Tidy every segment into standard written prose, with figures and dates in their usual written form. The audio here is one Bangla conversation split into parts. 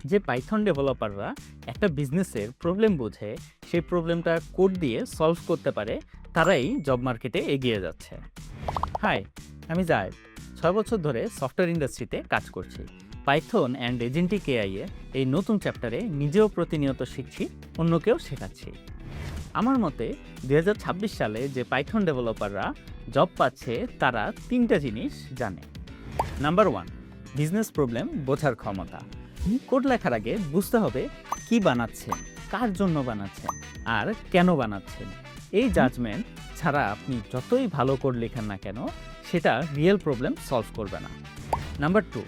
যে পাইথন ডেভেলপাররা একটা বিজনেসের প্রবলেম বোঝে, সেই প্রবলেমটা কোড দিয়ে সলভ করতে পারে, তারাই জব মার্কেটে এগিয়ে যাচ্ছে। হাই, আমি জায়েদ। 6 বছর ধরে সফটওয়্যার ইন্ডাস্ট্রিতে কাজ করছি। পাইথন অ্যান্ড এজেন্টিক এআই এ এই নতুন চ্যাপ্টারে নিজেও প্রতিনিয়ত শিখছি, অন্যকেও শেখাচ্ছি। আমার মতে 2026 সালে যে পাইথন ডেভেলপাররা জব পাচ্ছে তারা 3টা জিনিস জানে। নাম্বার 1, বিজনেস প্রবলেম বোঝার ক্ষমতা। কোড লেখার আগে বুঝতে হবে কি বানাচ্ছেন, কার জন্য বানাচ্ছেন, আর কেন বানাচ্ছেন। এই জাজমেন্ট ছাড়া আপনি যতই ভালো কোড লেখেন না কেন, সেটা রিয়েল প্রবলেম সলভ করবে না। Number 2,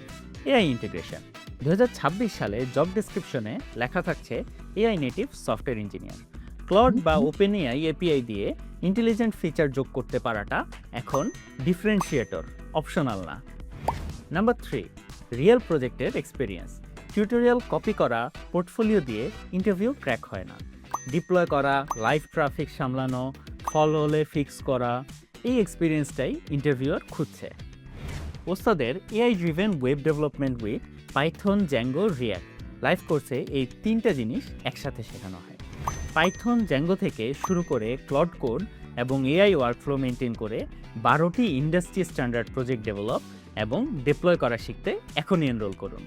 AI integration. 2026 সালে জব ডেসক্রিপশনে লেখা থাকছে AI native software engineer. Claude বা ওপেন এআই এপিআই দিয়ে ইন্টেলিজেন্ট ফিচার যোগ করতে পারাটা এখন ডিফারেন্সিয়েটর, অপশনাল না। নাম্বার 3, রিয়েল প্রজেক্টের এক্সপিরিয়েন্স। টিউটোরিয়াল কপি করা, পোর্টফোলিও দিয়ে ইন্টারভিউ ক্র্যাক হয় না। ডিপ্লয় করা, লাইভ ট্রাফিক সামলানো, ফল হলে ফিক্স করা, এই এক্সপিরিয়েন্সটাই ইন্টারভিউয়ার খুঁজছে। ওস্তাদের AI driven web development with Python, Zango, react live কোর্সে এই 3টা জিনিস একসাথে শেখানো হয়। পাইথন, জ্যাঙ্গো থেকে শুরু করে ক্লড কোড এবং এআই ওয়ার্কফ্লো মেনটেন করে 12টি ইন্ডাস্ট্রি স্ট্যান্ডার্ড প্রজেক্ট ডেভেলপ এবং ডিপ্লয় করা শিখতে এখনই এনরোল করুন।